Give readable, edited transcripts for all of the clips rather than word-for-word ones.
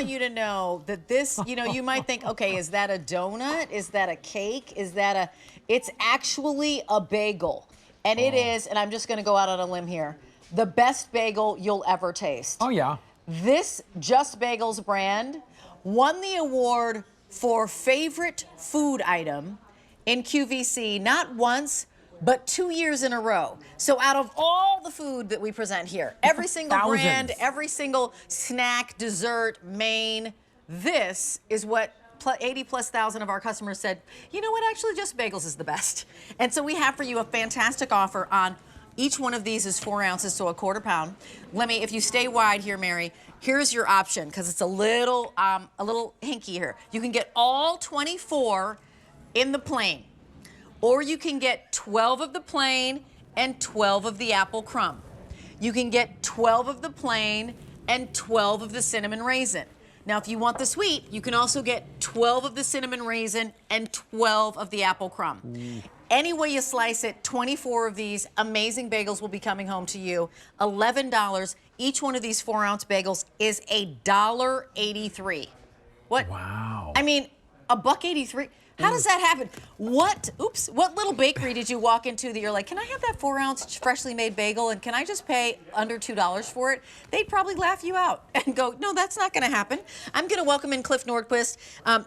want you to know that this, you know, you might think, okay, is that a donut? Is that a cake? Is that a, it's actually a bagel. And it is, and I'm just gonna go out on a limb here, the best bagel you'll ever taste. Oh, yeah. This Just Bagels brand won the award for favorite food item in QVC, not once, but 2 years in a row. So out of all the food that we present here, every single brand, every single snack, dessert, main, this is what 80,000+ of our customers said, you know what, actually Just Bagels is the best. And so we have for you a fantastic offer on each one of these is 4 ounces, so a quarter pound. Let me, if you stay wide here, Mary, here's your option, because it's a little hinky here. You can get all 24 in the plain, or you can get 12 of the plain and 12 of the apple crumb. You can get 12 of the plain and 12 of the cinnamon raisin. Now, if you want the sweet, you can also get 12 of the cinnamon raisin and 12 of the apple crumb. Any way you slice it, 24 of these amazing bagels will be coming home to you. $11. Each one of these 4-ounce bagels is $1.83. What? Wow. I mean, $1.83. How does that happen? What little bakery did you walk into that you're like, can I have that 4-ounce freshly made bagel and can I just pay under $2 for it? They'd probably laugh you out and go, no, that's not gonna happen. I'm gonna welcome in Cliff Nordquist.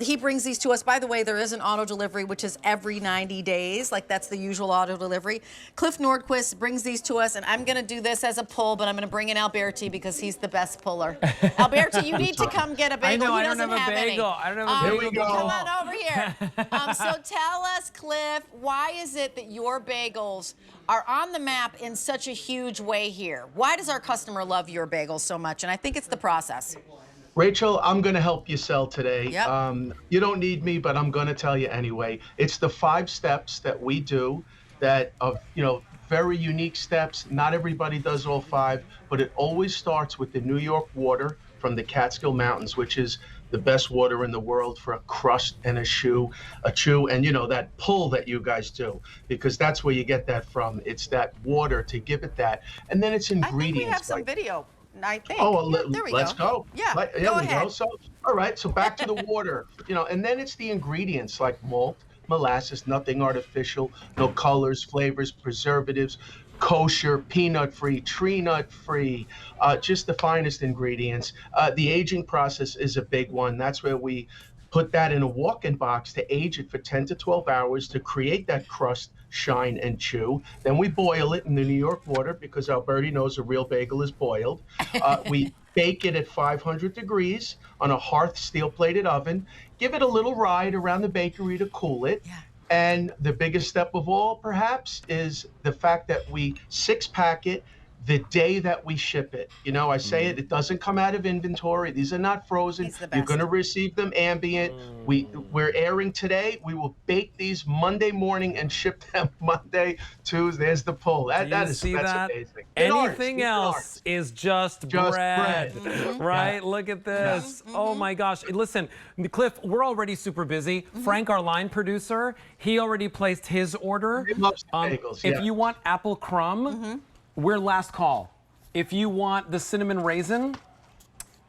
He brings these to us. By the way, there is an auto delivery, which is every 90 days. Like that's the usual auto delivery. Cliff Nordquist brings these to us and I'm gonna do this as a pull, but I'm gonna bring in Alberti because he's the best puller. Alberti, you need to come get a bagel. I know, he I don't doesn't have a bagel. any. I don't have a bagel. Come on over here. So tell us, Cliff, why is it that your bagels are on the map in such a huge way here? Why does our customer love your bagels so much? And I think it's the process. Rachel, I'm going to help you sell today. Yep. You don't need me, but I'm going to tell you anyway. It's the 5 steps that we do that are, you know, very unique steps. Not everybody does all 5, but it always starts with the New York water from the Catskill Mountains, which is the best water in the world for a crust and a chew, and you know, that pull that you guys do, because that's where you get that from. It's that water to give it that. And then it's ingredients. I think we have some video, I think. Oh, well, there we let's go. Yeah, There we go. So, all right, so back to the water, you know, and then it's the ingredients like malt, molasses, nothing artificial, no colors, flavors, preservatives, kosher, peanut-free, tree nut-free, just the finest ingredients. The aging process is a big one. That's where we put that in a walk-in box to age it for 10 to 12 hours to create that crust, shine, and chew. Then we boil it in the New York water because Alberti knows a real bagel is boiled. We bake it at 500 degrees on a Hearth steel-plated oven. Give it a little ride around the bakery to cool it. Yeah. And the biggest step of all, perhaps, is the fact that we 6-pack it the day that we ship it. You know, I say it doesn't come out of inventory. These are not frozen. You're going to receive them ambient. We're airing today. We will bake these Monday morning and ship them Monday, Tuesday. There's the pull. That's amazing. Anything else is just bread. Right? Look at this. Oh my gosh. Listen, Cliff, we're already super busy. Frank, our line producer, he already placed his order. He loves the bagels, if you want apple crumb, we're last call. If you want the cinnamon raisin,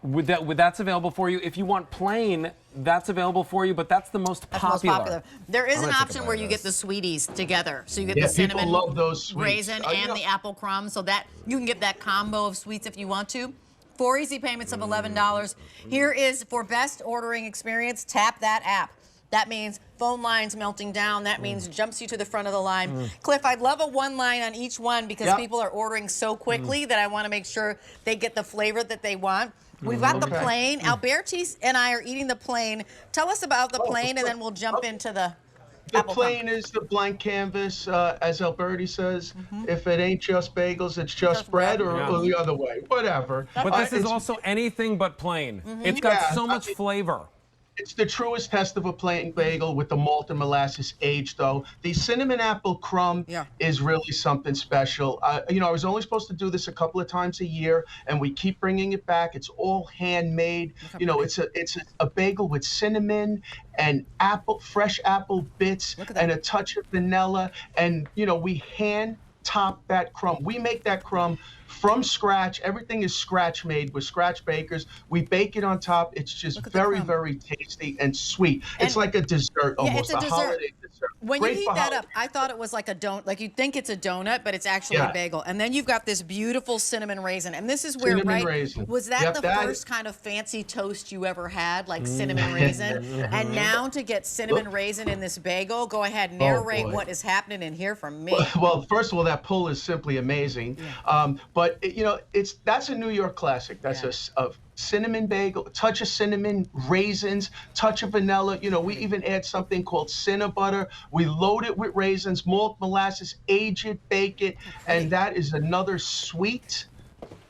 that's available for you. If you want plain, that's available for you, but that's the most popular. There is an option where you get the sweeties together. So you get the cinnamon love those raisin and the apple crumb, so that you can get that combo of sweets if you want to. 4 easy payments of $11. Here is, for best ordering experience, tap that app. That means phone lines melting down. That means jumps you to the front of the line. Cliff, I'd love a 1 line on each one because people are ordering so quickly that I want to make sure they get the flavor that they want. We've got the plain. Alberti and I are eating the plain. Tell us about the plain, and then we'll jump into the apple plain is the blank canvas, as Alberti says. If it ain't just bagels, it's just bread, or the other way, whatever. But this is also anything but plain. It's got so much flavor. It's the truest test of a plain bagel with the malt and molasses aged, though. The cinnamon apple crumb is really something special. You know, I was only supposed to do this a couple of times a year, and we keep bringing it back. It's all handmade. You know, it's a bagel with cinnamon and fresh apple bits, and a touch of vanilla. And, you know, we hand top that crumb. We make that crumb from scratch. Everything is scratch made with scratch bakers. We bake it on top. It's just very, very tasty and sweet. It's like a dessert almost, it's a dessert. holiday dessert. When Great you heat for that up, holidays. I thought it was like a donut. Like you'd think it's a donut, but it's actually a bagel. And then you've got this beautiful cinnamon raisin. And this is where, Cinnamon raisin. was that Yep, the that first kind of fancy toast you ever had, like cinnamon raisin? And now to get cinnamon raisin in this bagel, go ahead, narrate what is happening in here from me. Well, first of all, that pull is simply amazing. But you know, that's a New York classic. That's a cinnamon bagel, touch of cinnamon, raisins, touch of vanilla. You know, we even add something called Cinnabutter. We load it with raisins, malt, molasses, age it, bake it, and that is another sweet,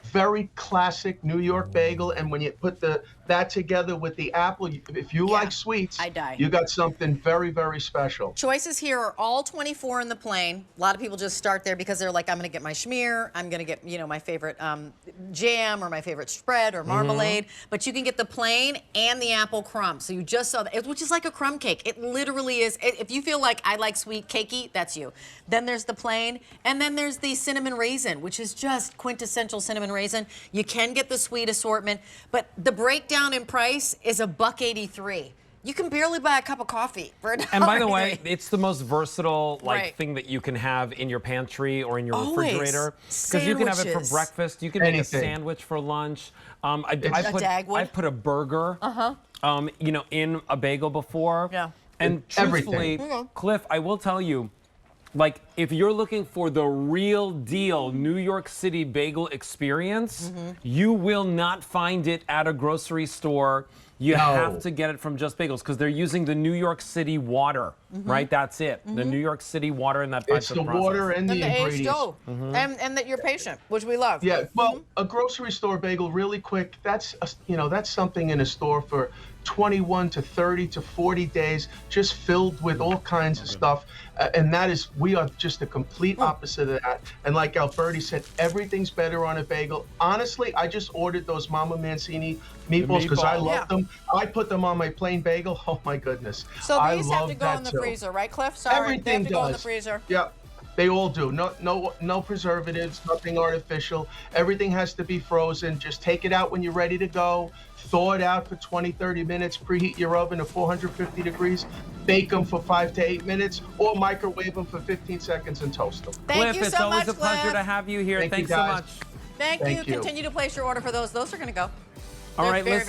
very classic New York bagel. And when you put that together with the apple, if you like sweets, I die. you got something very, very special. Choices here are all 24 in the plain. A lot of people just start there because they're like, I'm going to get my schmear, I'm going to get, you know, my favorite jam or my favorite spread or marmalade. But you can get the plain and the apple crumb. So you just saw that, which is like a crumb cake. It literally is. If you feel like I like sweet cakey, that's you. Then there's the plain, and then there's the cinnamon raisin, which is just quintessential cinnamon raisin. You can get the sweet assortment, but the breakdown in price is $1.83. You can barely buy a cup of coffee for $1.83. And by the way, it's the most versatile thing that you can have in your pantry or in your refrigerator. Because you can have it for breakfast. You can make a sandwich for lunch. I've put a burger, you know, in a bagel before. Yeah. And truthfully, Cliff, I will tell you, like, if you're looking for the real deal New York City bagel experience, you will not find it at a grocery store. You have to get it from Just Bagels because they're using the New York City water, right? That's it. The New York City water in that 5-step process. It's the water and the ingredients. aged dough. And that you're patient, which we love. Yeah, well, a grocery store bagel, really quick, that's something in a store for 21 to 30 to 40 days, just filled with all kinds of stuff. And we are just the complete opposite of that. And like Alberti said, everything's better on a bagel. Honestly, I just ordered those Mama Mancini meatballs because I love them. I put them on my plain bagel. Oh my goodness. So these have to go in the freezer, right, Cliff? Sorry, Everything they have to does. go in the freezer. Yeah. They all do. No preservatives, nothing artificial. Everything has to be frozen. Just take it out when you're ready to go. Thaw it out for 20, 30 minutes. Preheat your oven to 450 degrees. Bake them for 5 to 8 minutes, or microwave them for 15 seconds and toast them. Thank Cliff, you it's so always much, a pleasure Cliff. to have you here. Thank you, Thanks so guys. much. Thank you. Thank you. Continue to place your order for those. Those are going to go. All right, Very, listen.